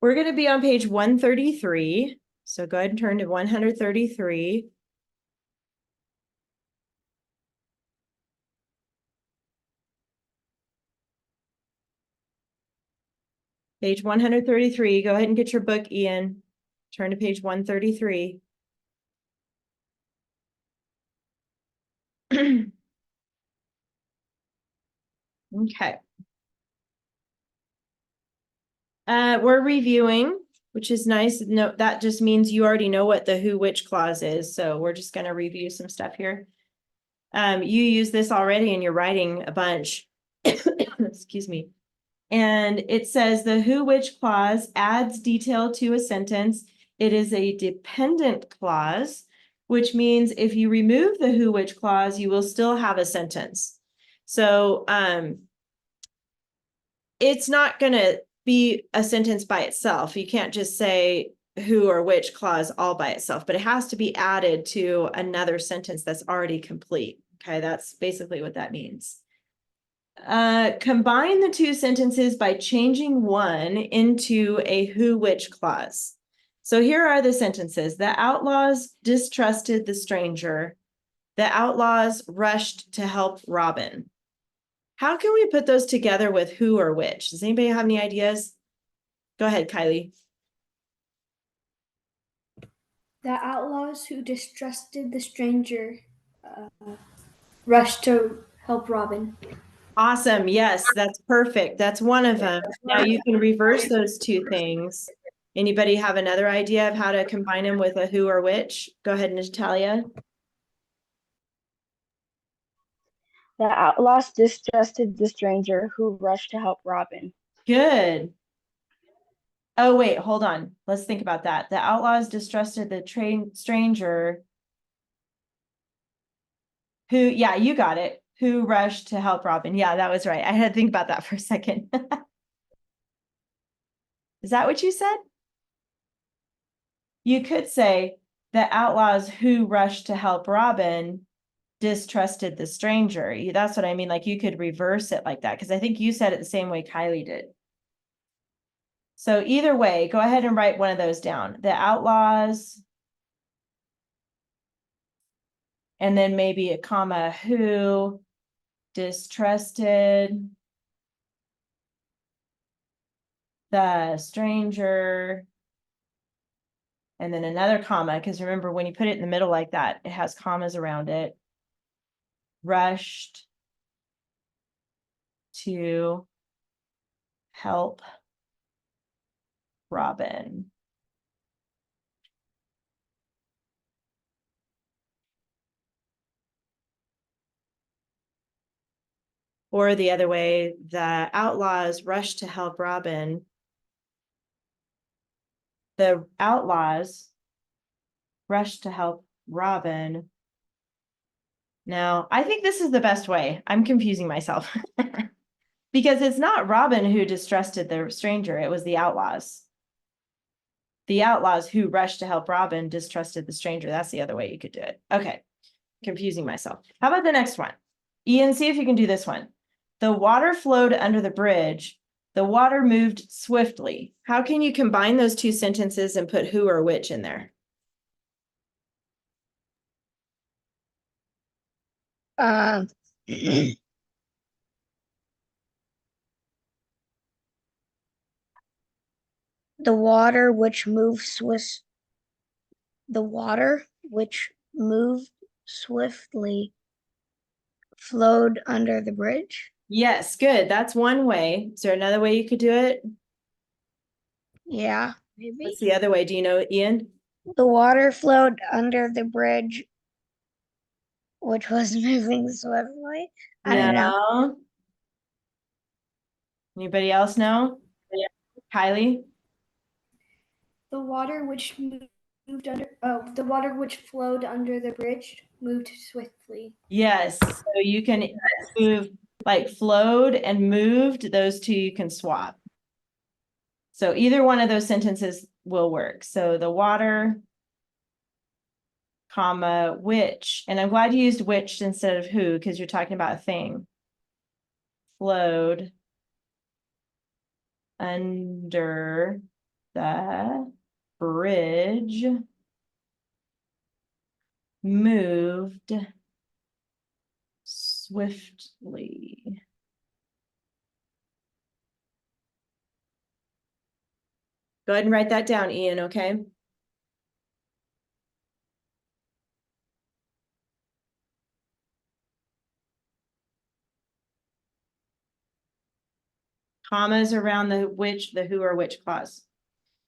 We're going to be on page 133. So go ahead and turn to 133. Page 133. Go ahead and get your book, Ian. Turn to page 133. Okay. We're reviewing, which is nice. No, that just means you already know what the who, which clause is. So we're just going to review some stuff here. You use this already and you're writing a bunch. Excuse me. And it says the who, which clause adds detail to a sentence. It is a dependent clause, which means if you remove the who, which clause, you will still have a sentence. So it's not going to be a sentence by itself. You can't just say who or which clause all by itself, but it has to be added to another sentence that's already complete. Okay, that's basically what that means. Combine the two sentences by changing one into a who, which clause. So here are the sentences. The outlaws distrusted the stranger. The outlaws rushed to help Robin. How can we put those together with who or which? Does anybody have any ideas? Go ahead, Kylie. The outlaws who distrusted the stranger rushed to help Robin. Awesome. Yes, that's perfect. That's one of them. Now you can reverse those two things. Anybody have another idea of how to combine them with a who or which? Go ahead, Natalia. The outlaws distrusted the stranger who rushed to help Robin. Good. Oh, wait, hold on. Let's think about that. The outlaws distrusted the stranger who, yeah, you got it. Who rushed to help Robin. Yeah, that was right. I had to think about that for a second. Is that what you said? You could say the outlaws who rushed to help Robin distrusted the stranger. That's what I mean. Like you could reverse it like that because I think you said it the same way Kylie did. So either way, go ahead and write one of those down. The outlaws, and then maybe a comma, who distrusted the stranger, and then another comma, because remember when you put it in the middle like that, it has commas around it. Rushed to help Robin. Or the other way, the outlaws rushed to help Robin. The outlaws rushed to help Robin. Now, I think this is the best way. I'm confusing myself. Because it's not Robin who distrusted the stranger, it was the outlaws. The outlaws who rushed to help Robin distrusted the stranger. That's the other way you could do it. Okay, confusing myself. How about the next one? Ian, see if you can do this one. The water flowed under the bridge. The water moved swiftly. How can you combine those two sentences and put who or which in there? The water which moved swiftly flowed under the bridge. Yes, good. That's one way. Is there another way you could do it? Yeah, maybe. What's the other way? Do you know, Ian? The water flowed under the bridge, which was moving swiftly. I don't know. Anybody else know? Yeah. Kylie? The water which flowed under the bridge moved swiftly. Yes. So you can move like flowed and moved. Those two you can swap. So either one of those sentences will work. So the water, comma, which, and I'm glad you used which instead of who, because you're talking about a thing. Flowed under the bridge moved swiftly. Go ahead and write that down, Ian, okay? Commas around the which, the who or which clause.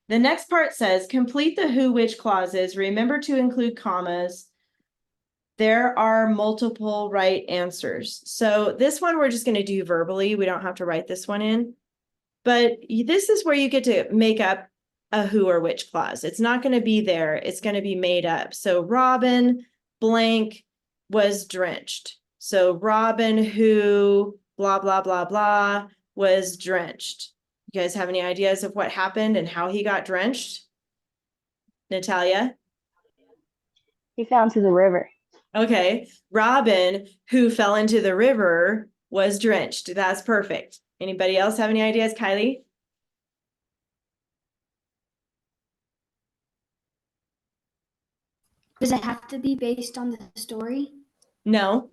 The next part says, complete the who, which clauses. Remember to include commas. There are multiple right answers. So this one we're just going to do verbally. We don't have to write this one in. But this is where you get to make up a who or which clause. It's not going to be there. It's going to be made up. So Robin blank was drenched. So Robin who blah, blah, blah, blah was drenched. You guys have any ideas of what happened and how he got drenched? Natalia? He fell into the river. Okay. Robin who fell into the river was drenched. That's perfect. Anybody else have any ideas? Kylie? Does it have to be based on the story? No.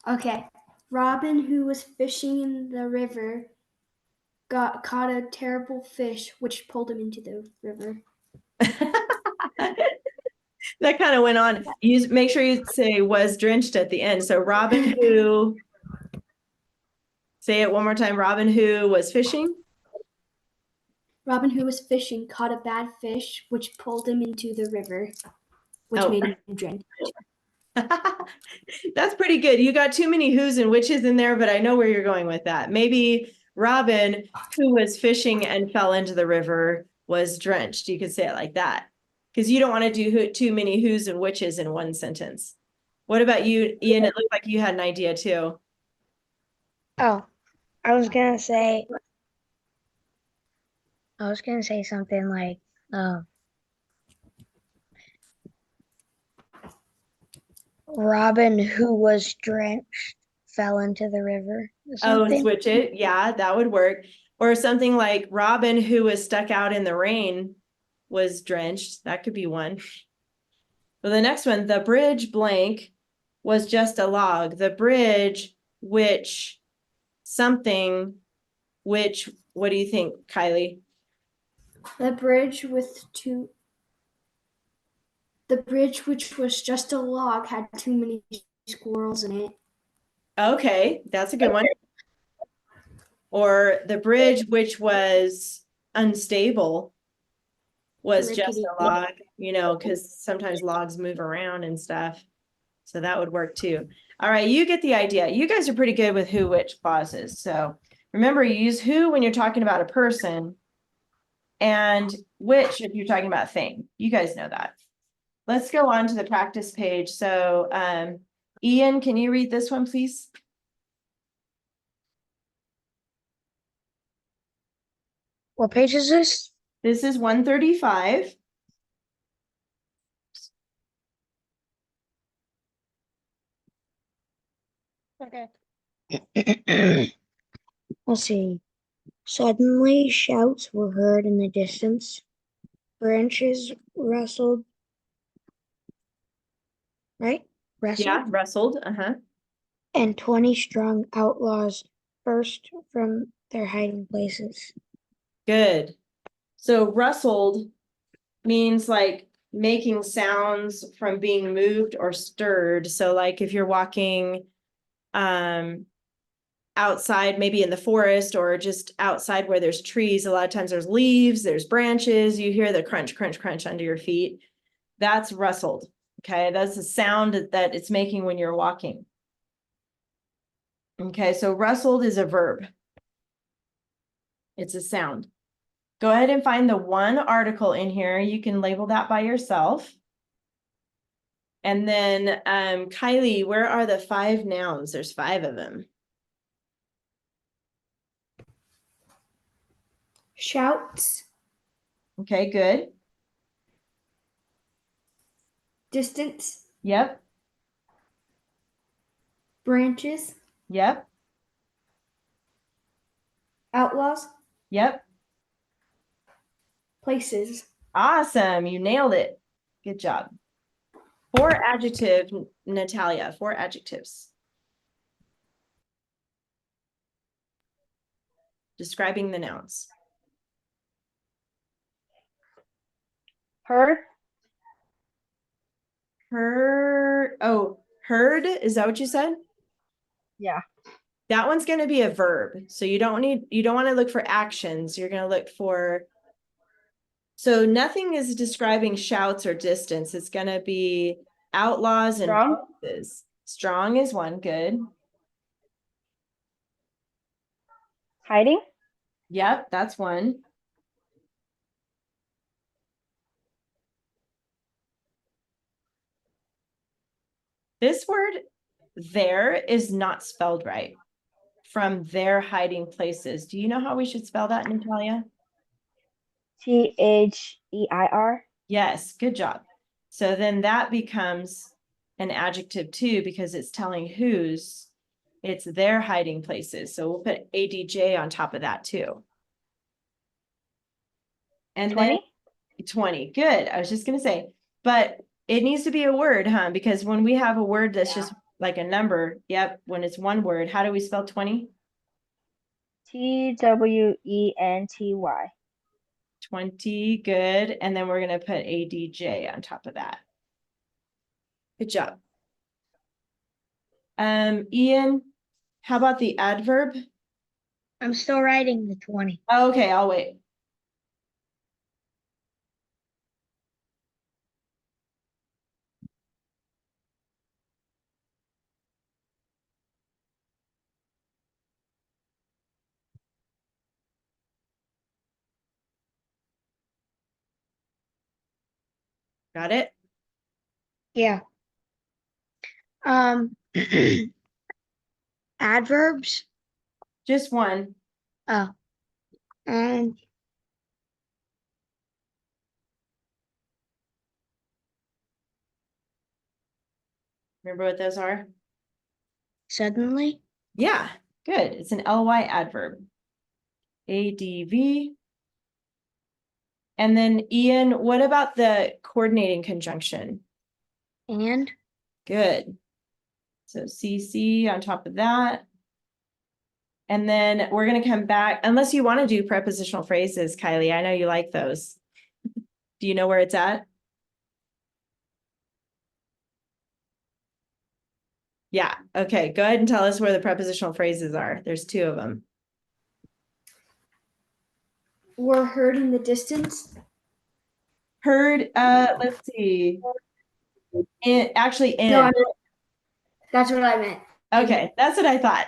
Okay. Robin, who was fishing in the river, caught a terrible fish, which pulled him into the river. That kind of went on. You make sure you say was drenched at the end. So Robin who, say it one more time. Robin who was fishing. Robin, who was fishing, caught a bad fish, which pulled him into the river, which Oh. made him drown. That's pretty good. You got too many who's and whiches in there, but I know where you're going with that. Maybe Robin who was fishing and fell into the river was drenched. You could say it like that. Because you don't want to do too many who's and whiches in one sentence. What about you, Ian? It looked like you had an idea too. Oh, I was gonna say something like, Robin, who was drenched, fell into the river. Or Oh, something. switch it. Yeah, that would work. Or something like Robin who was stuck out in the rain was drenched. That could be one. Well, the next one, the bridge blank was just a log. The bridge, which something, which, what do you think, Kylie? The bridge, which was just a log, had too many squirrels in it. Okay, that's a good one. Or the bridge, which was unstable, was just Rickety. a log, you know, because sometimes logs move around and stuff. So that would work too. All right, you get the idea. You guys are pretty good with who, which clauses. So remember, you use who when you're talking about a person and which if you're talking about a thing. You guys know that. Let's go on to the practice page. So Ian, can you read this one, please? What page is this? This is 135. Okay. Let's see. Suddenly, shouts were heard in the distance. Branches rustled. Right? Rustled. Yeah, rustled. Uh-huh. And 20 strong outlaws burst from their hiding places. Good. So rustled means like making sounds from being moved or stirred. So like if you're walking outside, maybe in the forest or just outside where there's trees, a lot of times there's leaves, there's branches, you hear the crunch, crunch, crunch under your feet. That's rustled. Okay, that's the sound that it's making when you're walking. Okay, so rustled is a verb. It's a sound. Go ahead and find the one article in here. You can label that by yourself. And then Kylie, where are the 5 nouns? There's 5 of them. Shouts, Okay, good. distance, Yep, branches, yep, outlaws, yep. places. Awesome. You nailed it. Good job. 4 adjective, Natalia, 4 adjectives. Describing the nouns. Heard, Heard, is that what you said? yeah. That one's going to be a verb. So you don't want to look for actions. You're going to look for, so nothing is describing shouts or distance. It's going to be outlaws and Strong, places. Strong is one, good. hiding, Yep, that's one. This word there is not spelled right. From their hiding places. Do you know how we should spell that, Natalia? Their. Yes, good job. So then that becomes an adjective too, because it's telling whose, it's their hiding places. So we'll put ADJ on top of that too. And 20, then 20, good. I was just going to say, but it needs to be a word, huh? Because when we have a word that's just like a number, yep, when it's one word, how do we spell 20? TWENTY. 20, good. And then we're going to put ADJ on top of that. Good job. Ian, how about the adverb? I'm still writing the 20. Oh, okay, I'll wait. Got it? Yeah. Adverbs. Just one. Oh. And Remember what those are? suddenly. Yeah, good. It's an ly adverb. ADV. And then Ian, what about the coordinating conjunction? And Good. So CC on top of that. And then we're going to come back, unless you want to do prepositional phrases, Kylie. I know you like those. Do you know where it's at? Yeah. Okay. Go ahead and tell us where the prepositional phrases are. There's 2 of them. Were heard in the distance. Heard, let's see. Actually, No, in. that's what I meant. Okay, that's what I thought.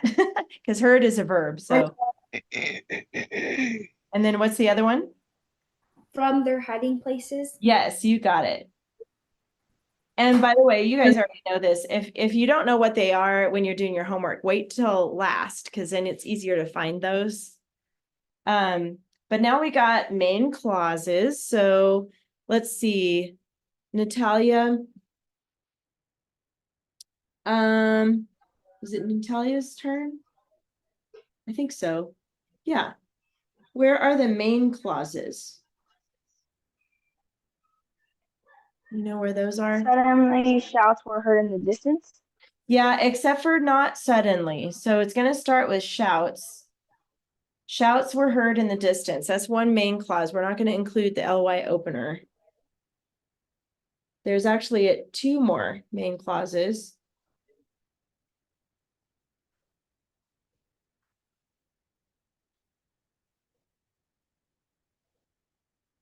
Because heard is a verb. So, and then what's the other one? From their hiding places. Yes, you got it. And by the way, you guys already know this. If you don't know what they are when you're doing your homework, wait till last, because then it's easier to find those. But now we got main clauses. So let's see, Natalia. Is it Natalia's turn? I think so. Yeah. Where are the main clauses? You know where those are? Suddenly shouts were heard in the distance. Yeah, except for not suddenly. So it's going to start with shouts. Shouts were heard in the distance. That's one main clause. We're not going to include the ly opener. There's actually 2 more main clauses.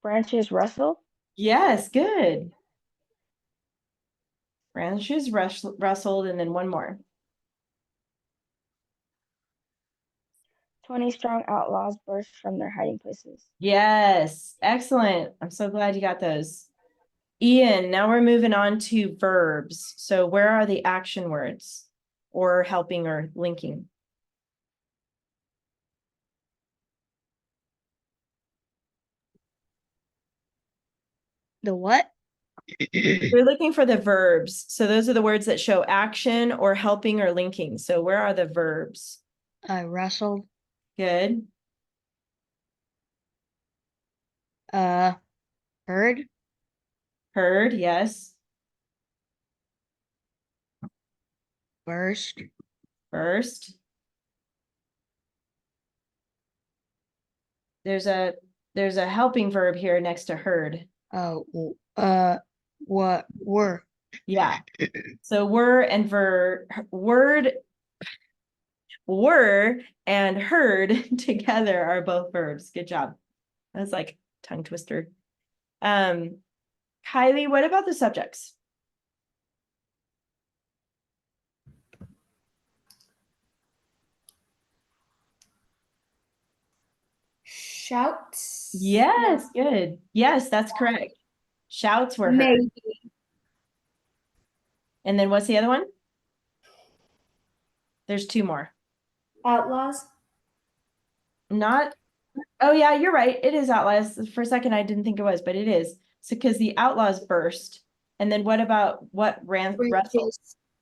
Branches rustled. Yes, good. Branches rustled, and then one more. 20 strong outlaws burst from their hiding places. Yes, excellent. I'm so glad you got those. Ian, now we're moving on to verbs. So where are the action words or helping or linking? the what? We're looking for the verbs. So those are the words that show action or helping or linking. So where are the verbs? I wrestled. Good. Heard. Heard, yes. Burst. First. There's a helping verb here next to heard. Oh, what were. Yeah. So were and were and heard together are both verbs. Good job. That's like tongue twister. Kylie, what about the subjects? Shouts. Yes, good. Yes, that's correct. Shouts were heard. Maybe. And then what's the other one? There's two more. Outlaws. Not, oh yeah, you're right. It is outlaws. For a second, I didn't think it was, but it is. So because the outlaws burst. And then what about what ran wrestled?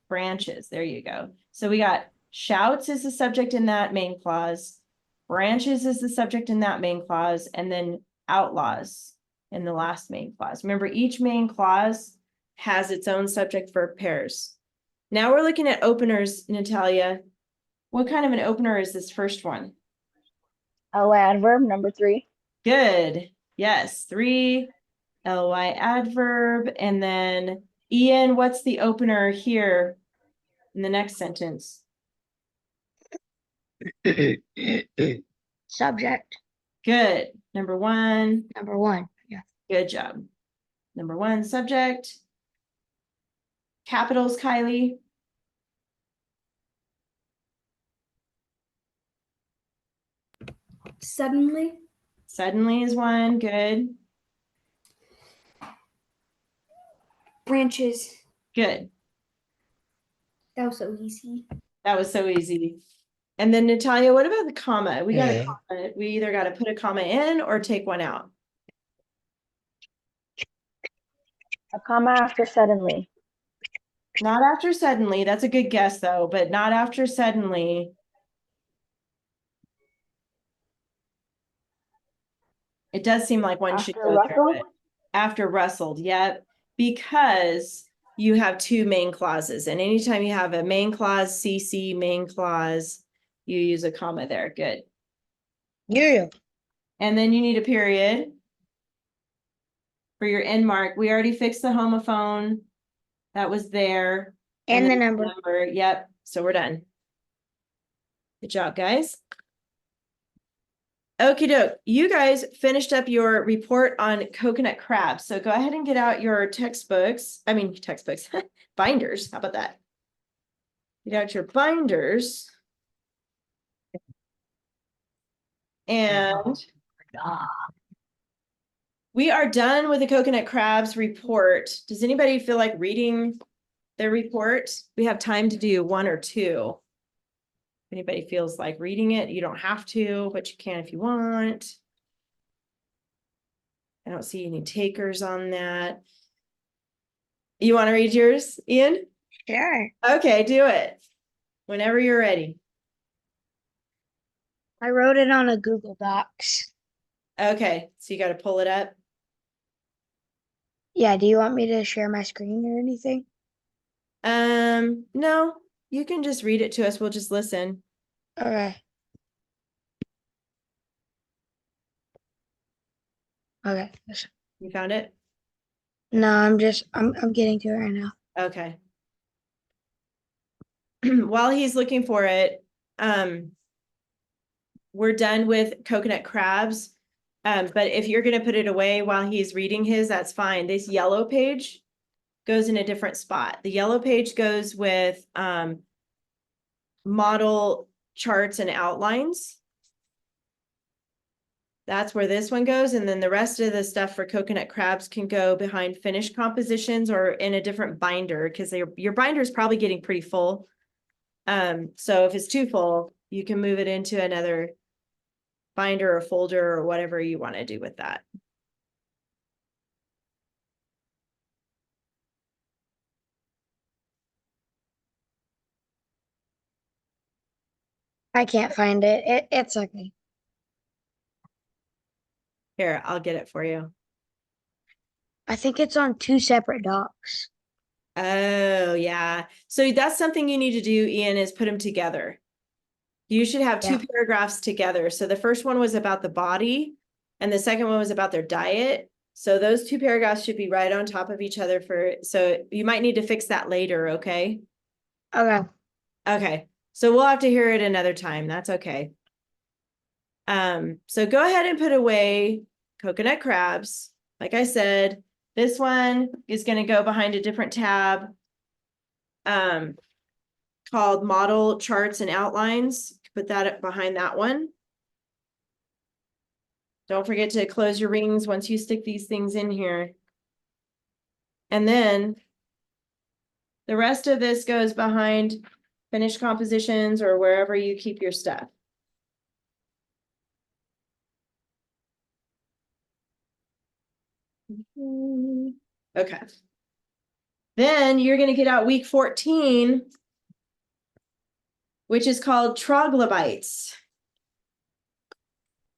Branches. There you go. So we got shouts is the subject in that main clause. Branches is the subject in that main clause, and then outlaws in the last main clause. Remember, each main clause has its own subject verb pairs. Now we're looking at openers, Natalia. What kind of an opener is this first one? LY adverb, number 3. Good. Yes, 3, ly adverb. And then Ian, what's the opener here in the next sentence? Subject. Good. Number 1. Number 1. Yeah. Good job. Number 1, subject. Capitals, Kylie. Suddenly. Suddenly is 1. Good. Branches. Good. That was so easy. That was so easy. And then Natalia, what about the comma? We got a comma. We either got to put a comma in or take one out. A comma after suddenly. Not after suddenly. That's a good guess though, but not after suddenly. It does seem like one should After go there, rustled? but after rustled, yep. Because you have two main clauses, and anytime you have a main clause, CC main clause, you use a comma there. Good. Yeah. And then you need a period for your end mark. We already fixed the homophone. That was there. And the then number. Yep. So we're done. Good job, guys. Okie doke. You guys finished up your report on coconut crabs. So go ahead and get out your textbooks. I mean, textbooks, binders. How about that? Get out your binders. And we are done with the coconut crabs report. Does anybody feel like reading their report? We have time to do 1 or 2. If anybody feels like reading it, you don't have to, but you can if you want. I don't see any takers on that. You want to read yours, Ian? Sure. Okay, do it. Whenever you're ready. I wrote it on a Google Docs. Okay, so you got to pull it up. Yeah, do you want me to share my screen or anything? No, you can just read it to us. We'll just listen. Okay. Okay. You found it? No, I'm getting to it right now. Okay. While he's looking for it, we're done with coconut crabs. But if you're going to put it away while he's reading his, that's fine. This yellow page goes in a different spot. The yellow page goes with model charts and outlines. That's where this one goes. And then the rest of the stuff for coconut crabs can go behind finished compositions or in a different binder because your binder is probably getting pretty full. So if it's too full, you can move it into another binder or folder or whatever you want to do with that. I can't find it. It's okay. Here, I'll get it for you. I think it's on 2 separate docs. Oh, yeah. So that's something you need to do, Ian, is put them together. You should have two Yeah. paragraphs together. So the first one was about the body and the second one was about their diet. So those two paragraphs should be right on top of each other so you might need to fix that later, okay? Okay. Okay. So we'll have to hear it another time. That's okay. So go ahead and put away coconut crabs. Like I said, this one is going to go behind a different tab called Model Charts and Outlines. Put that behind that one. Don't forget to close your rings once you stick these things in here. And then the rest of this goes behind finished compositions or wherever you keep your stuff. Okay. Then you're going to get out week 14, which is called troglobites.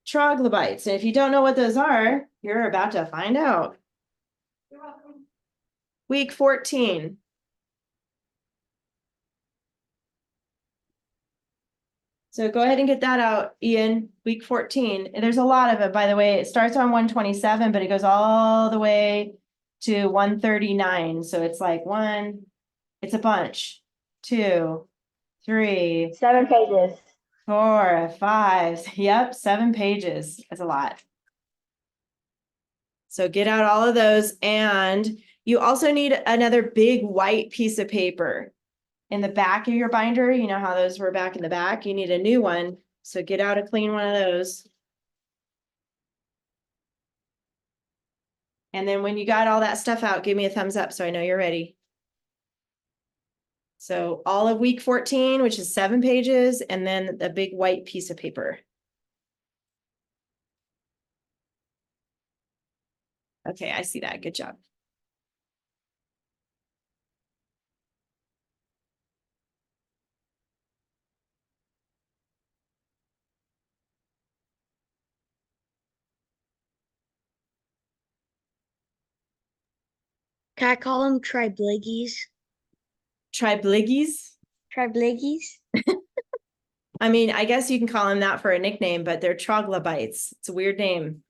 Troglobites. And if you don't know what those are, you're about to find out. Week 14. So go ahead and get that out, Ian. Week 14. And there's a lot of it, by the way. It starts on 127, but it goes all the way to 139. So it's like it's a bunch. 2, 3, 7 pages. 4, 5. Yep, 7 pages. That's a lot. So get out all of those. And you also need another big white piece of paper in the back of your binder. You know how those were back in the back? You need a new one. So get out a clean one of those. And then when you got all that stuff out, give me a thumbs up so I know you're ready. So all of week 14, which is 7 pages, and then the big white piece of paper. Okay, I see that. Good job. Can I call them tribliggies? Tribliggies. Tribliggies? I mean, I guess you can call them that for a nickname, but they're troglobites. It's a weird name.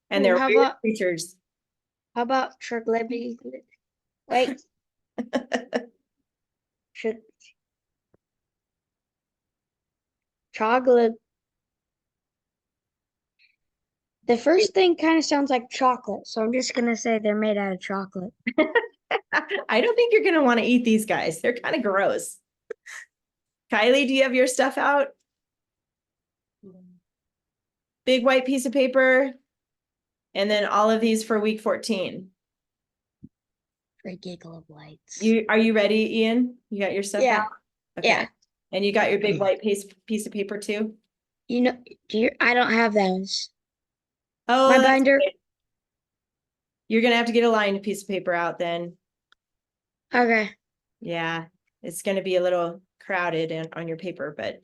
And Ooh, they're how weird about- creatures. How about triglycerides? Wait. Tri- Chocolate. The first thing kind of sounds like chocolate, so I'm just gonna say they're made out of chocolate. I don't think you're going to want to eat these guys. They're kind of gross. Kylie, do you have your stuff out? Big white piece of paper. And then all of these for week 14. For a giggle of lights. Are you ready, Ian? You got your stuff Yeah. out? Okay. Yeah. And you got your big white piece of paper too? You know, I don't have those. Oh, My that's binder. okay. You're going to have to get a lined piece of paper out then. Okay. Yeah, it's going to be a little crowded on your paper, but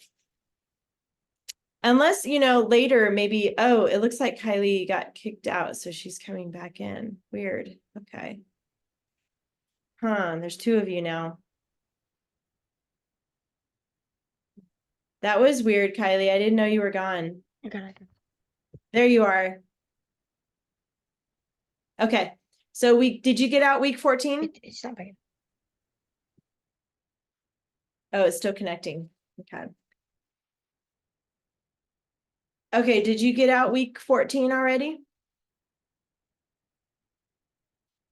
unless, later maybe, oh, it looks like Kylie got kicked out, so she's coming back in. Weird. Okay. There's 2 of you now. That was weird, Kylie. I didn't know you were gone. Okay. There you are. Okay. So did you get out week 14? It's not big. Oh, it's still connecting. Okay. Okay, did you get out week 14 already?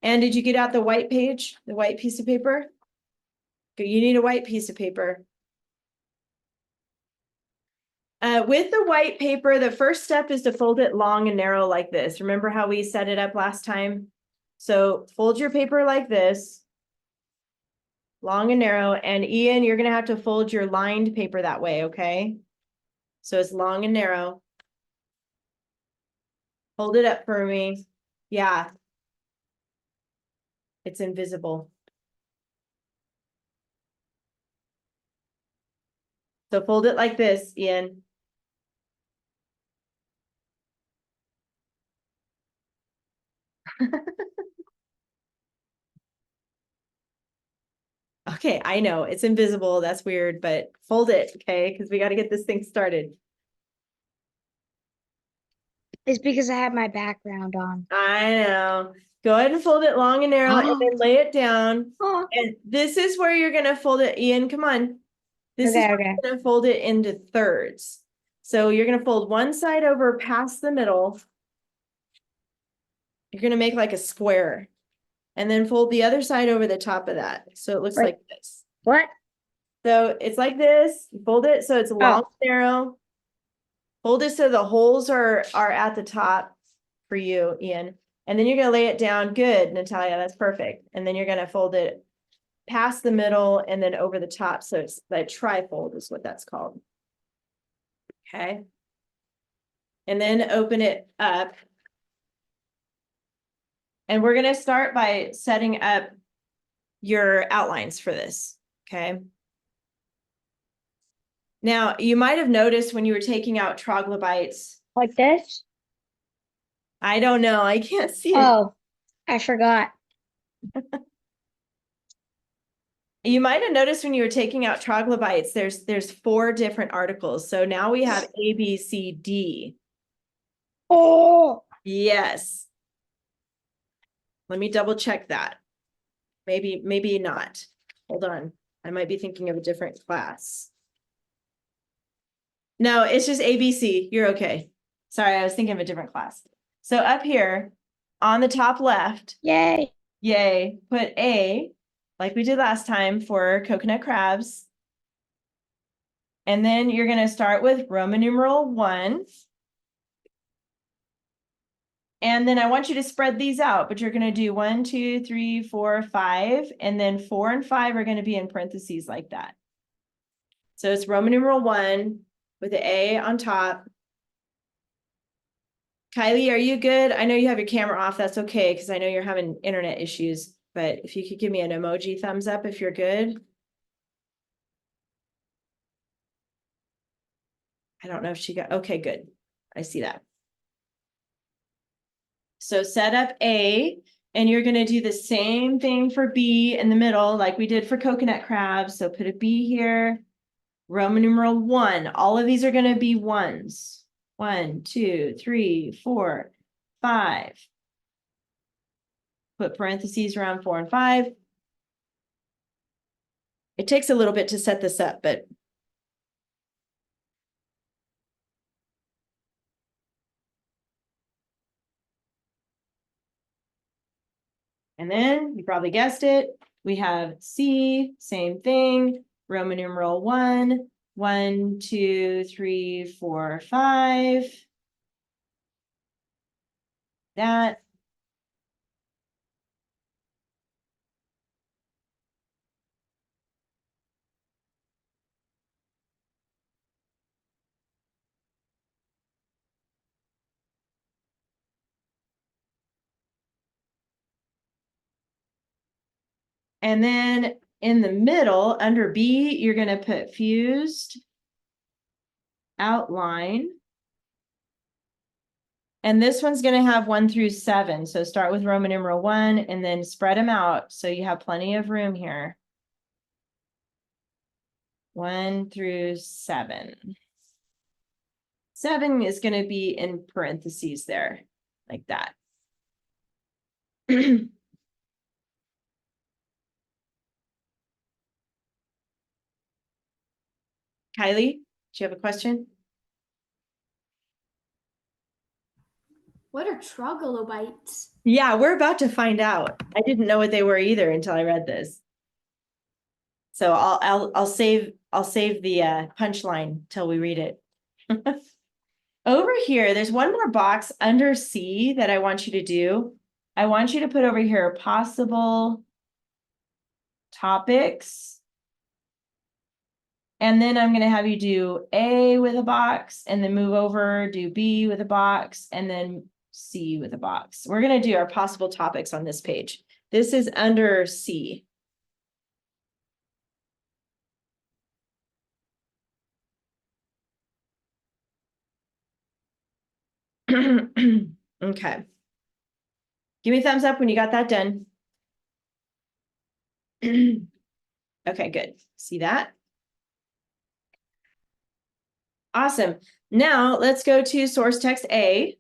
And did you get out the white page, the white piece of paper? Okay, you need a white piece of paper. With the white paper, the first step is to fold it long and narrow like this. Remember how we set it up last time? So fold your paper like this, long and narrow. And Ian, you're going to have to fold your lined paper that way, okay? So it's long and narrow. Hold it up for me. Yeah. It's invisible. So fold it like this, Ian. Okay, I know it's invisible. That's weird, but fold it, okay? Because we got to get this thing started. It's because I have my background on. I know. Go ahead and fold it long and narrow and then lay it down. Oh, And this is where you're going to fold it. Ian, come on. This is okay, where okay. you're going to fold it into thirds. So you're going to fold one side over past the middle. You're going to make like a square. And then fold the other side over the top of that. So it looks Right. like this. What? So it's like this. You fold it so it's long, narrow. Fold it so the holes are at the top for you, Ian. And then you're gonna lay it down. Good, Natalia, that's perfect. And then you're gonna fold it past the middle and then over the top. So it's like trifold is what that's called. Okay. And then open it up. And we're gonna start by setting up your outlines for this, okay? Now, you might have noticed when you were taking out troglobites, Like this? I don't know, I can't see it. Oh, I forgot. You might have noticed when you were taking out troglobites, there's 4 different articles. So now we have A, B, C, D. Oh, Yes. Let me double check that. Maybe not. Hold on. I might be thinking of a different class. No, it's just ABC. You're okay. Sorry, I was thinking of a different class. So up here on the top left, yay. yay, put A, like we did last time for coconut crabs. And then you're going to start with Roman numeral 1. And then I want you to spread these out, but you're going to do 1, 2, 3, 4, 5, and then 4 and 5 are going to be in parentheses like that. So it's Roman numeral 1 with the A on top. Kylie, are you good? I know you have your camera off. That's okay, because I know you're having internet issues. But if you could give me an emoji thumbs up if you're good. I don't know if she got, okay, good. I see that. So set up A, and you're going to do the same thing for B in the middle, like we did for coconut crabs. So put a B here. Roman numeral 1. All of these are going to be ones. 1, 2, 3, 4, 5. Put parentheses around 4 and 5. It takes a little bit to set this up, but and then you probably guessed it. We have C, same thing. Roman numeral 1, 1, 2, 3, 4, 5. That. And then in the middle, under B, you're going to put fused outline. And this one's going to have 1 through 7. So start with Roman numeral 1 and then spread them out. So you have plenty of room here. 1 through 7. 7 is going to be in parentheses there, like that. Kylie, do you have a question? What are troglobites? Yeah, we're about to find out. I didn't know what they were either until I read this. So I'll save the punchline till we read it. Over here, there's one more box under C that I want you to do. I want you to put over here possible topics. And then I'm going to have you do A with a box and then move over, do B with a box and then C with a box. We're going to do our possible topics on this page. This is under C. Okay. Give me a thumbs up when you got that done. Okay, good. See that? Awesome. Now let's go to source text A.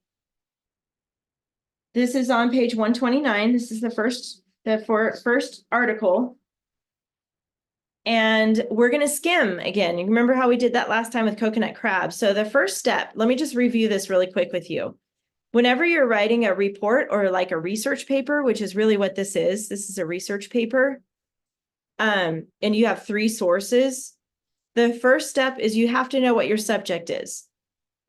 This is on page 129. This is the first article. And we're going to skim again. You remember how we did that last time with coconut crab. So the first step, let me just review this really quick with you. Whenever you're writing a report or like a research paper, which is really what this is a research paper. And you have 3 sources. The first step is you have to know what your subject is.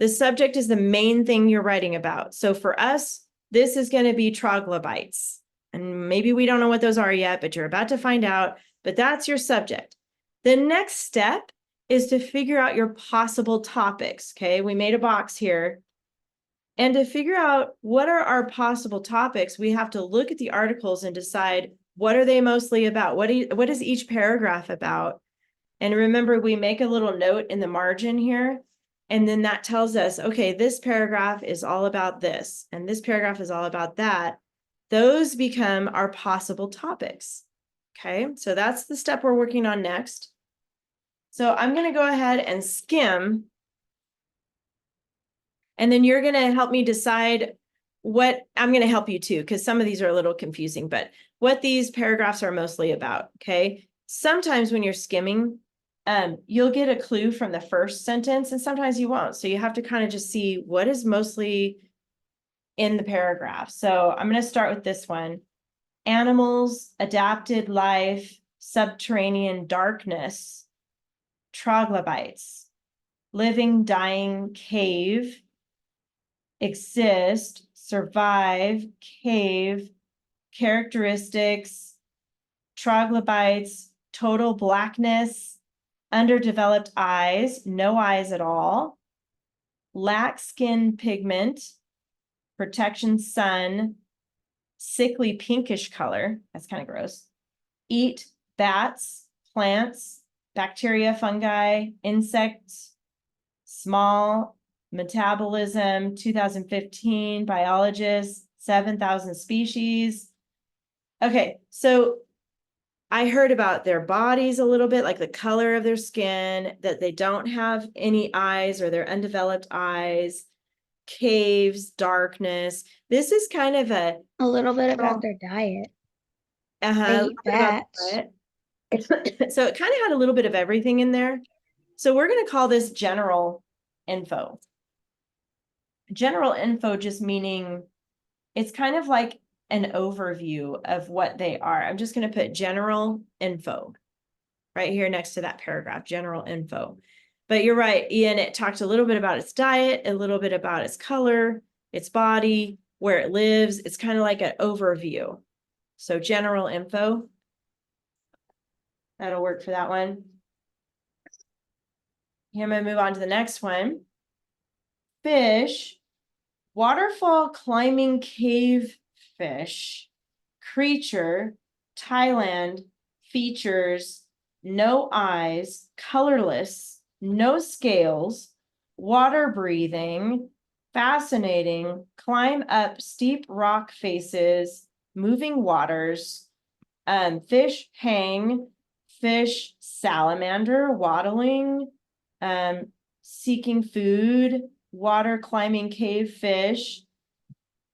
The subject is the main thing you're writing about. So for us, this is going to be troglobites. And maybe we don't know what those are yet, but you're about to find out. But that's your subject. The next step is to figure out your possible topics. Okay, we made a box here. And to figure out what are our possible topics, we have to look at the articles and decide what are they mostly about? What is each paragraph about? And remember, we make a little note in the margin here. And then that tells us, okay, this paragraph is all about this, and this paragraph is all about that. Those become our possible topics. Okay, so that's the step we're working on next. So I'm going to go ahead and skim. And then you're going to help me decide what I'm going to help you too, because some of these are a little confusing, but what these paragraphs are mostly about. Okay, sometimes when you're skimming, you'll get a clue from the first sentence and sometimes you won't. So you have to kind of just see what is mostly in the paragraph. So I'm going to start with this one. Animals, adapted life, subterranean darkness, troglobites, living, dying, cave, exist, survive, cave, characteristics, troglobites, total blackness, underdeveloped eyes, no eyes at all, lack skin pigment, protection sun, sickly pinkish color, that's kind of gross, eat bats, plants, bacteria, fungi, insects, small, metabolism, 2015, biologists, 7,000 species. Okay, so I heard about their bodies a little bit, like the color of their skin, that they don't have any eyes or they're undeveloped eyes, caves, darkness. This is kind of a little bit about their diet. They little eat bit about bats. it. So it kind of had a little bit of everything in there. So we're going to call this general info. General info just meaning it's kind of like an overview of what they are. I'm just going to put general info right here next to that paragraph, general info. But you're right, Ian, it talked a little bit about its diet, a little bit about its color, its body, where it lives. It's kind of like an overview. So general info. That'll work for that one. Here I'm going to move on to the next one. Fish, waterfall climbing cave fish, creature, Thailand, features, no eyes, colorless, no scales, water breathing, fascinating, climb up steep rock faces, moving waters, fish hang, fish salamander, waddling, seeking food, water climbing cave fish,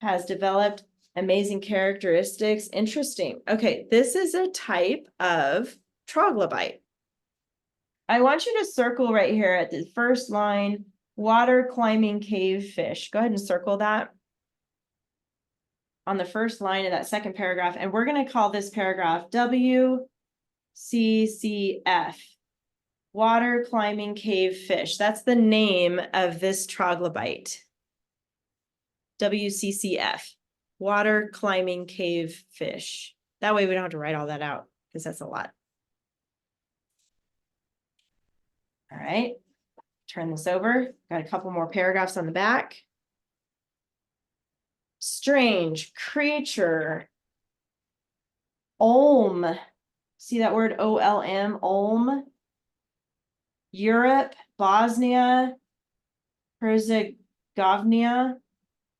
has developed amazing characteristics. Interesting. Okay, this is a type of troglobite. I want you to circle right here at the first line, water climbing cave fish. Go ahead and circle that on the first line of that second paragraph. And we're going to call this paragraph WCCF, water climbing cave fish. That's the name of this troglobite. WCCF, water climbing cave fish. That way we don't have to write all that out because that's a lot. All right, turn this over. Got a couple more paragraphs on the back. Strange creature. Olm. See that word OLM? Olm. Europe, Bosnia, Herzegovina,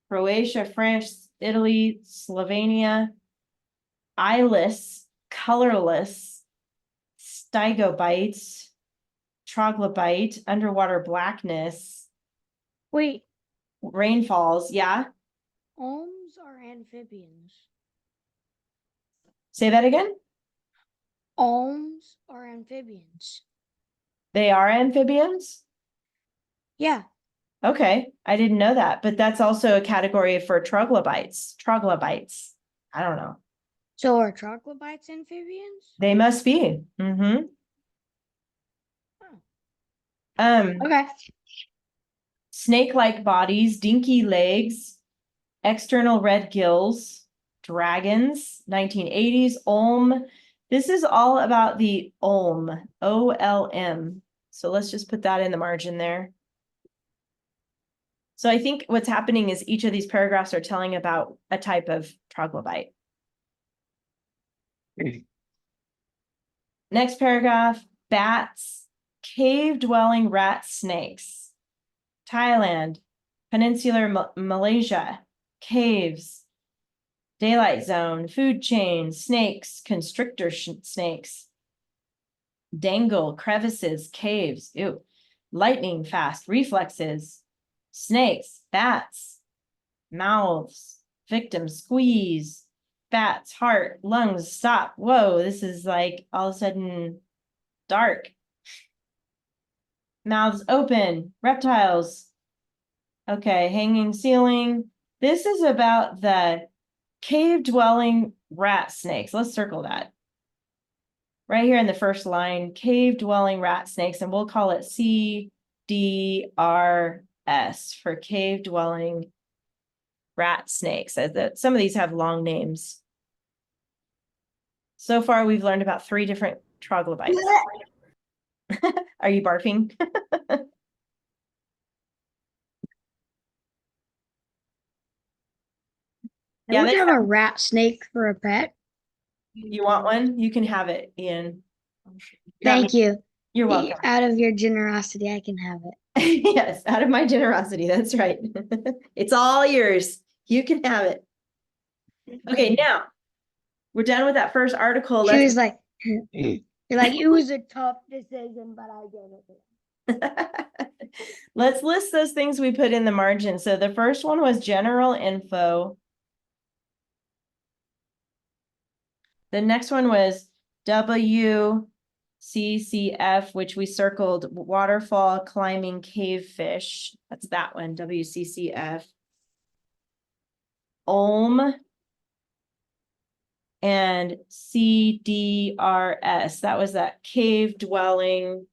Croatia, France, Italy, Slovenia, eyeless, colorless, Stygobites, troglobite, underwater blackness, Wait, rainfalls. Yeah. Olms are amphibians. Say that again. Olms are amphibians. They are amphibians. Yeah. Okay, I didn't know that, but that's also a category for troglobites. Troglobites. I don't know. So are troglodites amphibians? They must be. Mm-hmm. Oh. Okay. Snake-like bodies, dinky legs, external red gills, dragons, 1980s, Olm. This is all about the Olm, O-L-M. So let's just put that in the margin there. So I think what's happening is each of these paragraphs are telling about a type of troglobite. Next paragraph, bats, cave-dwelling rat snakes. Thailand, Peninsular Malaysia, caves, daylight zone, food chain, snakes, constrictor snakes, dangle, crevices, caves, ew, lightning fast, reflexes, snakes, bats, mouths, victim squeeze, bats, heart, lungs, stop. Whoa, this is like all of a sudden dark. Mouths open, reptiles. Okay, hanging ceiling. This is about the cave-dwelling rat snakes. Let's circle that. Right here in the first line, cave-dwelling rat snakes, and we'll call it CDRS for cave-dwelling rat snakes. Some of these have long names. So far, we've learned about 3 different troglobites. Are you barfing? I Yeah, would have a rat snake for a pet. you want one? You can have it, Ian. Not Thank me. you. You're welcome. Out of your generosity, I can have it. Yes, out of my generosity. That's right. It's all yours. You can have it. Okay, now we're done with that first article. She was like, you're like, it was a tough decision, but I gave it to him. Let's list those things we put in the margin. So the first one was general info. The next one was WCCF, which we circled, waterfall climbing cave fish. That's that one, WCCF. Olm and CDRS. That was that cave dwelling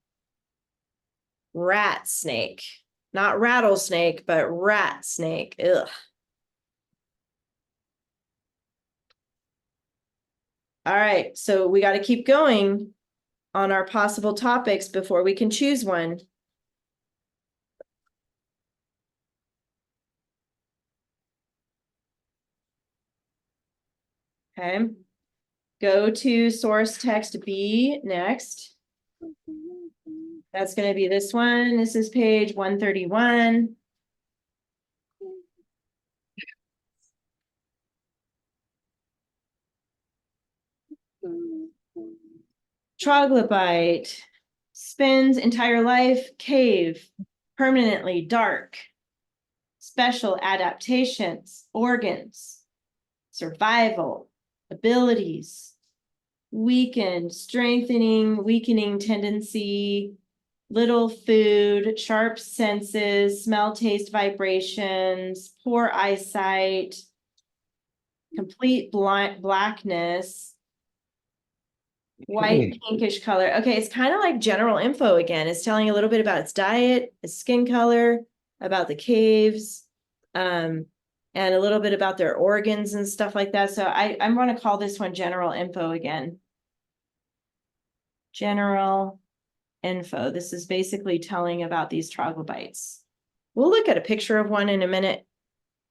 rat snake. Not rattlesnake, but rat snake. Ugh. All right, so we got to keep going on our possible topics before we can choose one. Okay, go to source text B next. That's going to be this one. This is page 131. Troglobite spends entire life cave, permanently dark, special adaptations, organs, survival, abilities, weakened, strengthening, weakening tendency, little food, sharp senses, smell, taste, vibrations, poor eyesight, complete blackness, white pinkish color. Okay, it's kind of like general info again. It's telling a little bit about its diet, its skin color, about the caves, and a little bit about their organs and stuff like that. So I'm going to call this one general info again. General info. This is basically telling about these troglobites. We'll look at a picture of one in a minute.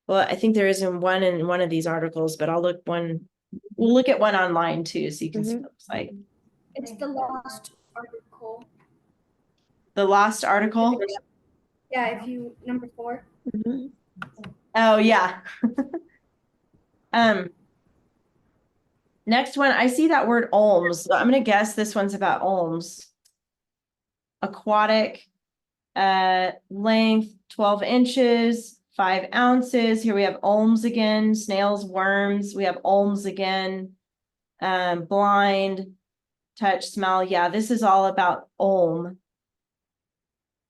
Well, I think there isn't one in one of these articles, but we'll look at one online too, so you can see what it looks like. It's the last article. The lost article? Yeah, if you number 4. Oh yeah. Next one, I see that word olms. So I'm gonna guess this one's about olms. Aquatic, length 12 inches, 5 ounces. Here we have olms again, snails, worms. We have olms again. Blind, touch, smell. Yeah, this is all about olm.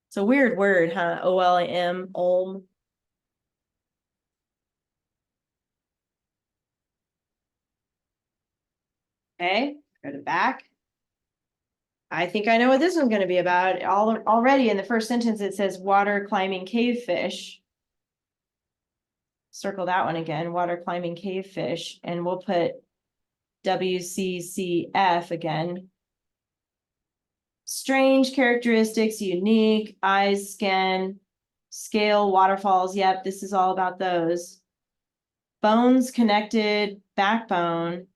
It's a weird word, huh? O-L-M, olm. Okay, go to back. I think I know what this one's going to be about. Already in the first sentence, it says water climbing cave fish. Circle that one again, water climbing cave fish, and we'll put WCCF again. Strange characteristics, unique, eyes, skin, scale, waterfalls. Yep, this is all about those. Bones connected, backbone.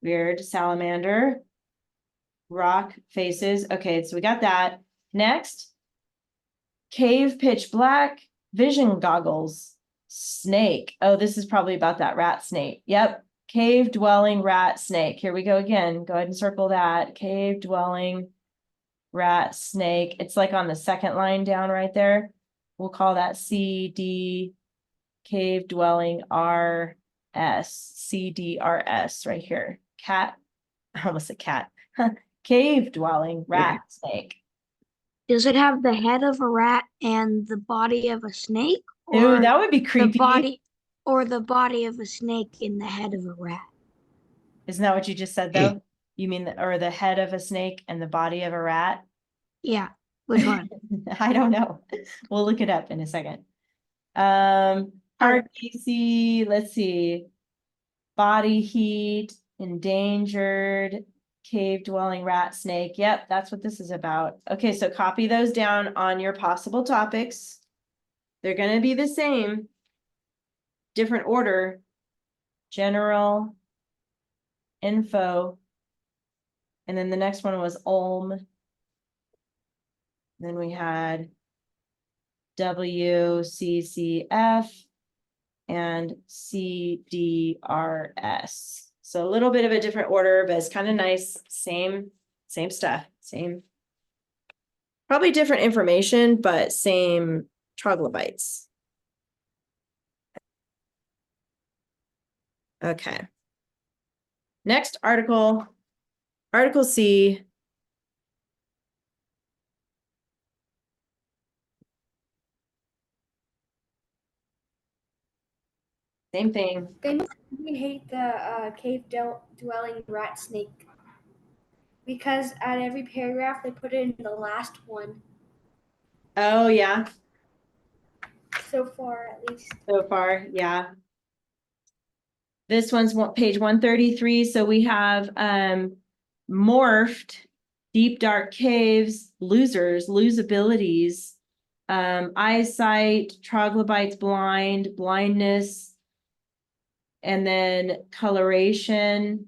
Weird, salamander. Rock faces. Okay, so we got that. Next, cave pitch black, vision goggles, snake. Oh, this is probably about that rat snake. Yep, cave dwelling rat snake. Here we go again. Go ahead and circle that. Cave dwelling rat snake. It's like on the second line down right there. We'll call that CD, cave dwelling RS, CDRS right here. Cat, I almost said cat. Cave dwelling rat snake. Does it have the head of a rat and the body of a snake? Ooh, Or that would be the creepy. body of a snake in the head of a rat? Isn't that what you just said though? You mean or the head of a snake and the body of a rat? Yeah, which one? I don't know. We'll look it up in a second. RBC, let's see. Body heat, endangered, cave dwelling rat snake. Yep, that's what this is about. Okay, so copy those down on your possible topics. They're going to be the same, different order. General, info, and then the next one was Ulm. Then we had WCCF and CDRS. So a little bit of a different order, but it's kind of nice. Same stuff. Same. Probably different information, but same troglobites. Okay. Next article, Article C. Same thing. They must really hate the cave dwelling rat snake because at every paragraph they put it in the last one. Oh, yeah. So far, at least. So far, yeah. This one's page 133. So we have morphed, deep dark caves, losers, lose abilities, eyesight, troglobites, blind, blindness, and then coloration,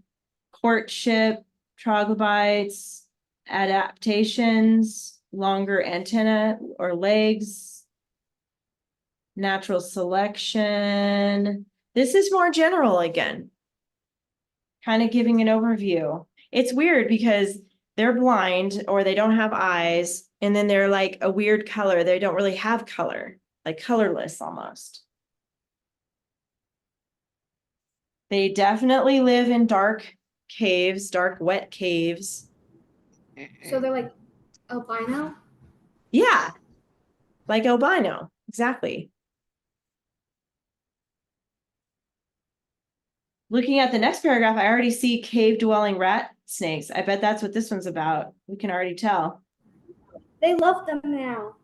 courtship, troglobites, adaptations, longer antenna or legs, natural selection. This is more general again, kind of giving an overview. It's weird because they're blind or they don't have eyes, and then they're like a weird color. They don't really have color, like colorless almost. They definitely live in dark caves, dark, wet caves. So they're like albino? Yeah, like albino, exactly. Looking at the next paragraph, I already see cave dwelling rat snakes. I bet that's what this one's about. We can already tell. They love them now.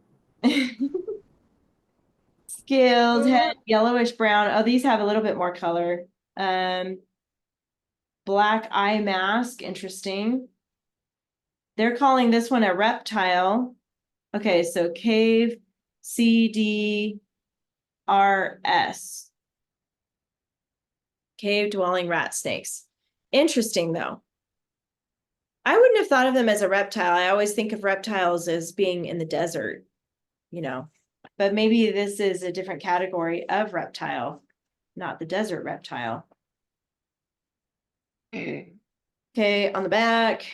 Scales, head, yellowish brown. Oh, these have a little bit more color. Black eye mask, interesting. They're calling this one a reptile. Okay, so cave CDRS. Cave dwelling rat snakes. Interesting though. I wouldn't have thought of them as a reptile. I always think of reptiles as being in the desert, but maybe this is a different category of reptile, not the desert reptile. Okay, on the back.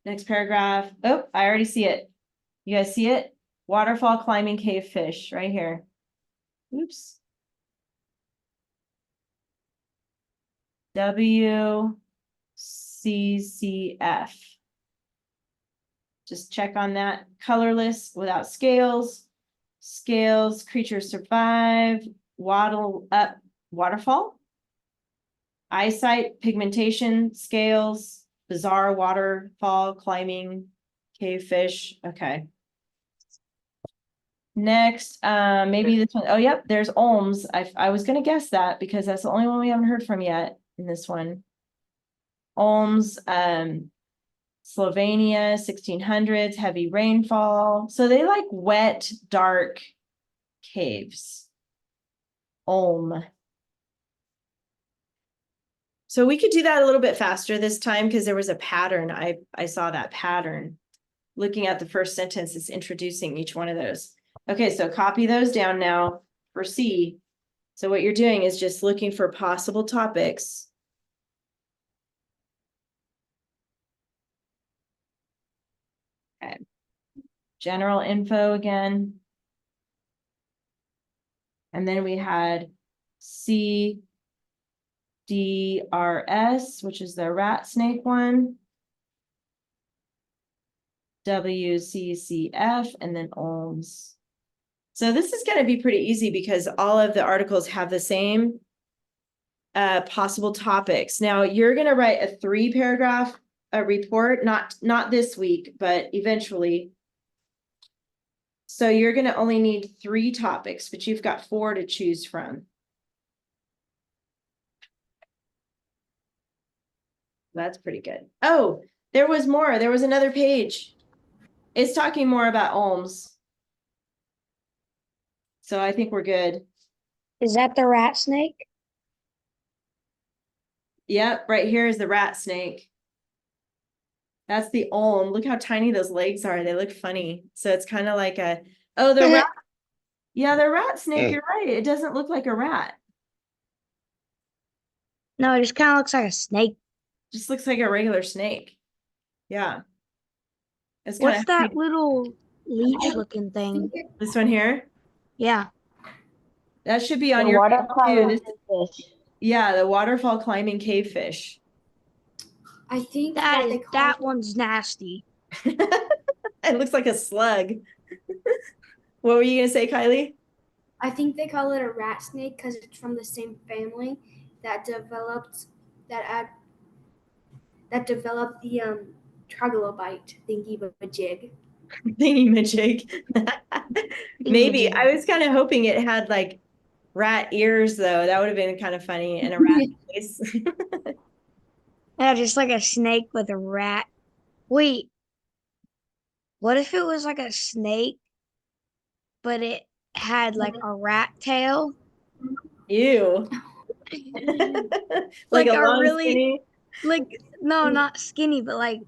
Next paragraph. Oh, I already see it. You guys see it? Waterfall climbing cave fish right here. Oops. WCCF. Just check on that. Colorless without scales. Scales, creatures survive. Waddle up, waterfall. Eyesight, pigmentation, scales, bizarre waterfall, climbing, cave fish. Okay. Next, maybe this one. Oh, yep, there's Olms. I was gonna guess that because that's the only one we haven't heard from yet in this one. Olms, Slovenia, 1600s, heavy rainfall. So they like wet, dark caves. Olm. So we could do that a little bit faster this time because there was a pattern. I saw that pattern. Looking at the first sentence, it's introducing each one of those. Okay, so copy those down now for C. So what you're doing is just looking for possible topics. Okay. General info again. And then we had CDRS, which is the rat snake one. WCCF, and then Olms. So this is going to be pretty easy because all of the articles have the same possible topics. Now you're going to write a 3-paragraph report, not this week, but eventually. So you're going to only need 3 topics, but you've got 4 to choose from. That's pretty good. Oh, there was more. There was another page. It's talking more about Olms. So I think we're good. Is that the rat snake? Yep, right here is the rat snake. That's the Olm. Look how tiny those legs are. They look funny. So it's kind of like a, oh, the rat. Yeah, the rat snake, you're right. It doesn't look like a rat. No, it just kind of looks like a snake. Just looks like a regular snake. Yeah. It's What's kind that of little leech looking thing? this one here. Yeah. That should be on The your water too. climbing fish. Yeah, the waterfall climbing cave fish. I think That one's nasty. It looks like a slug. What were you gonna say, Kylie? I think they call it a rat snake because it's from the same family that developed that developed the trilobite thingy-majig. Thingy-majig. Maybe. Thingy-majig. I was kind of hoping it had like rat ears though. That would have been kind of funny, and a rat face. Yeah, just like a snake with a rat. Wait, what if it was like a snake, but it had like a rat tail? Ew. Like Like a a long really, skinny. like, no, not skinny, but like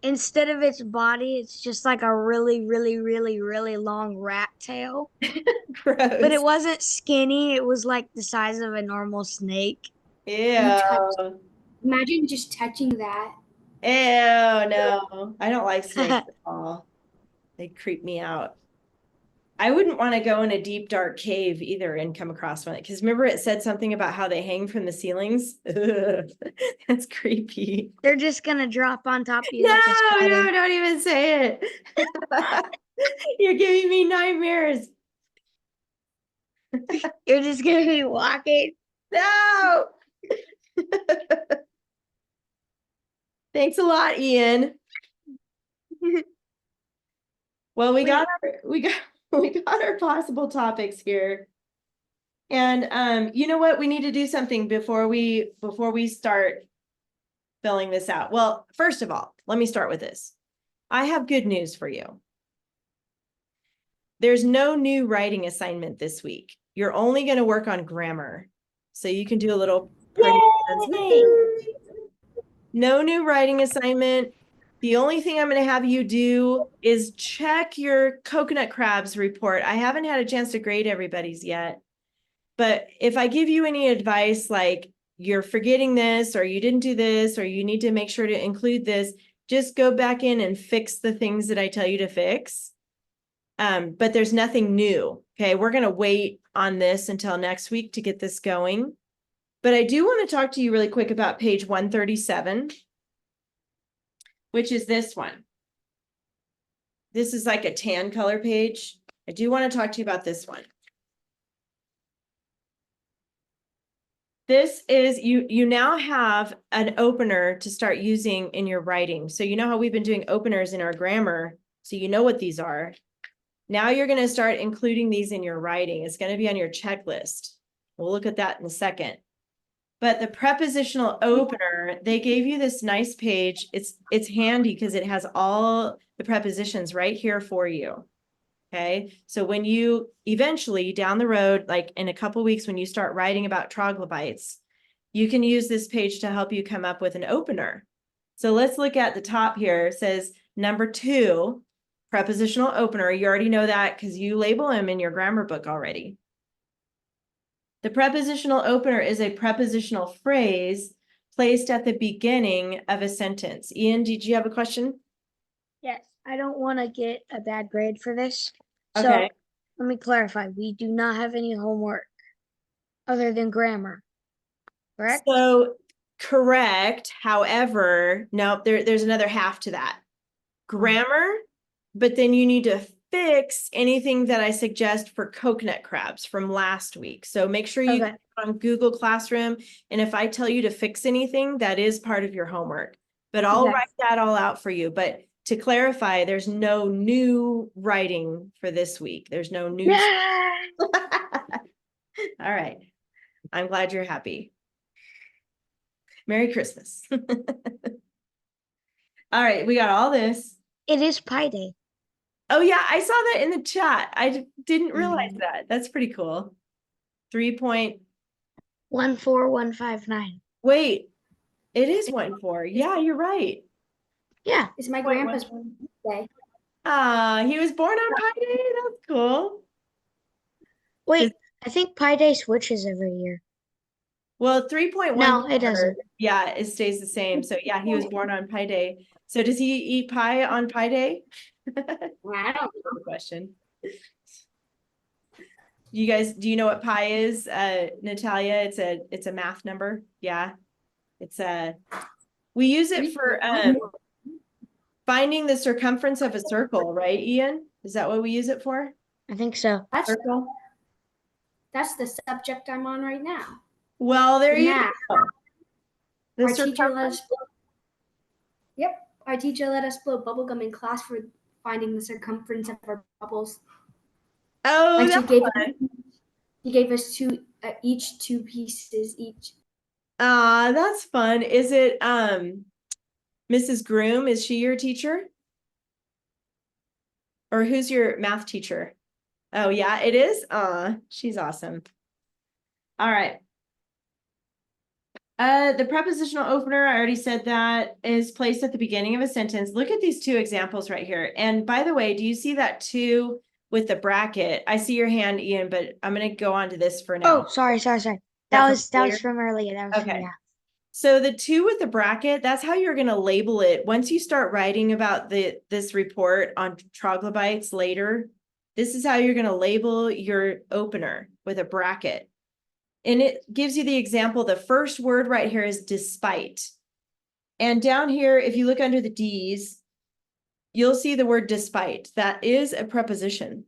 instead of its body, it's just like a really, really, really, really long rat tail. But Gross. it wasn't skinny, it was like the size of a normal snake. Ew. Imagine just touching that. Ew, no. I don't like snakes at all. They creep me out. I wouldn't want to go in a deep, dark cave either and come across one. Because remember it said something about how they hang from the ceilings? Ugh, that's creepy. They're just gonna drop on top of you No, like a spider. no, don't even say it. You're giving me nightmares. You're just gonna be walking. No. Thanks a lot, Ian. Well, we got our possible topics here. And you know what? We need to do something before we start filling this out. Well, first of all, let me start with this. I have good news for you. There's no new writing assignment this week. You're only going to work on grammar. So you can do a little party dance. No new writing assignment. The only thing I'm going to have you do is check your coconut crabs report. I haven't had a chance to grade everybody's yet. But if I give you any advice, like you're forgetting this, or you didn't do this, or you need to make sure to include this, just go back in and fix the things that I tell you to fix. But there's nothing new. Okay, we're gonna wait on this until next week to get this going. But I do want to talk to you really quick about page 137, which is this one. This is like a tan color page. I do want to talk to you about this one. This is, you now have an opener to start using in your writing. So you know how we've been doing openers in our grammar, so you know what these are. Now you're going to start including these in your writing. It's going to be on your checklist. We'll look at that in a second. But the prepositional opener, they gave you this nice page. It's handy because it has all the prepositions right here for you. Okay, so when you eventually down the road, like in a couple weeks, when you start writing about troglodytes, you can use this page to help you come up with an opener. So let's look at the top here. It says number 2, prepositional opener. You already know that because you label them in your grammar book already. The prepositional opener is a prepositional phrase placed at the beginning of a sentence. Ian, did you have a question? Yes, I don't want to get a bad grade for this. So Okay. let me clarify. We do not have any homework other than grammar, correct? So correct. However, no, there's another half to that. Grammar, but then you need to fix anything that I suggest for coconut crabs from last week. So make sure you Okay. get on Google Classroom. And if I tell you to fix anything, that is part of your homework. But I'll Okay. write that all out for you. But to clarify, there's no new writing for this week. There's no new. Yeah. All right. I'm glad you're happy. Merry Christmas. All right, we got all this. It is Pi Day. Oh yeah, I saw that in the chat. I didn't realize that. That's pretty cool. 3 point. 14159. Wait, it is 1-4. Yeah, you're right. Yeah. It's my 1.1. grandpa's birthday. He was born on Pi Day. That's cool. Wait, I think Pi Day switches every year. Well, 3.1. No, it doesn't. Yeah, it stays the same. So yeah, he was born on Pi Day. So does he eat pie on Pi Day? I don't know. Question. You guys, do you know what pi is? Natalia, it's a math number. Yeah. It's we use it for finding the circumference of a circle, right, Ian? Is that what we use it for? I think so. Circle? That's the subject I'm on right now. Well, there you Math. go. The Our teacher let circumference. us our teacher let us blow bubblegum in class for finding the circumference of our bubbles. Oh, Like that's fun. he gave us each 2 pieces each. That's fun. Is it Mrs. Groom? Is she your teacher? Or who's your math teacher? Oh yeah, it is. She's awesome. All right. The prepositional opener, I already said that, is placed at the beginning of a sentence. Look at these 2 examples right here. And by the way, do you see that 2 with the bracket? I see your hand, Ian, but I'm going to go on to this for now. Oh, sorry. That That was from earlier. That was from, Okay. yeah. So the 2 with the bracket, that's how you're going to label it. Once you start writing about this report on troglodytes later, this is how you're going to label your opener, with a bracket. And it gives you the example. The first word right here is despite. And down here, if you look under the D's, you'll see the word despite. That is a preposition.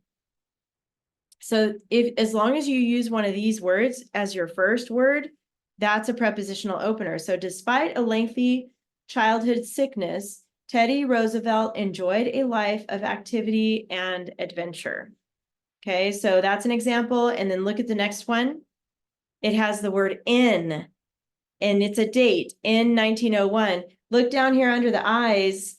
So as long as you use one of these words as your first word, that's a prepositional opener. So despite a lengthy childhood sickness, Teddy Roosevelt enjoyed a life of activity and adventure. Okay, so that's an example. And then look at the next one. It has the word in, and it's a date, in 1901. Look down here under the I's,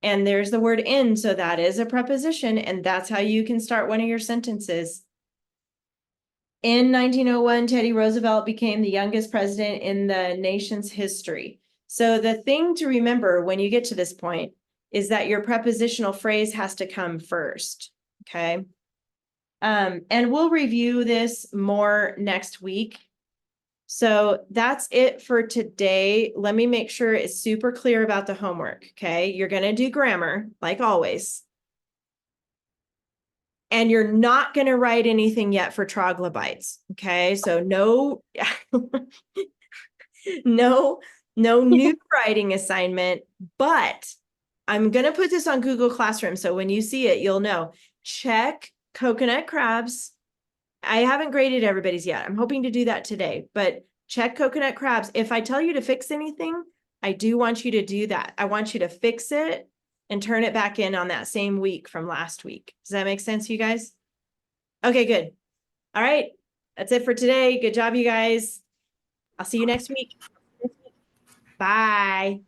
and there's the word in, so that is a preposition, and that's how you can start one of your sentences. In 1901, Teddy Roosevelt became the youngest president in the nation's history. So the thing to remember when you get to this point is that your prepositional phrase has to come first, okay? And we'll review this more next week. So that's it for today. Let me make sure it's super clear about the homework. Okay. You're going to do grammar like always. And you're not going to write anything yet for troglobites. Okay. So no, no new writing assignment, but I'm going to put this on Google Classroom. So when you see it, you'll know. Check coconut crabs. I haven't graded everybody's yet. I'm hoping to do that today, but check coconut crabs. If I tell you to fix anything, I do want you to do that. I want you to fix it and turn it back in on that same week from last week. Does that make sense, you guys? Okay, good. All right. That's it for today. Good job, you guys. I'll see you next week. Bye.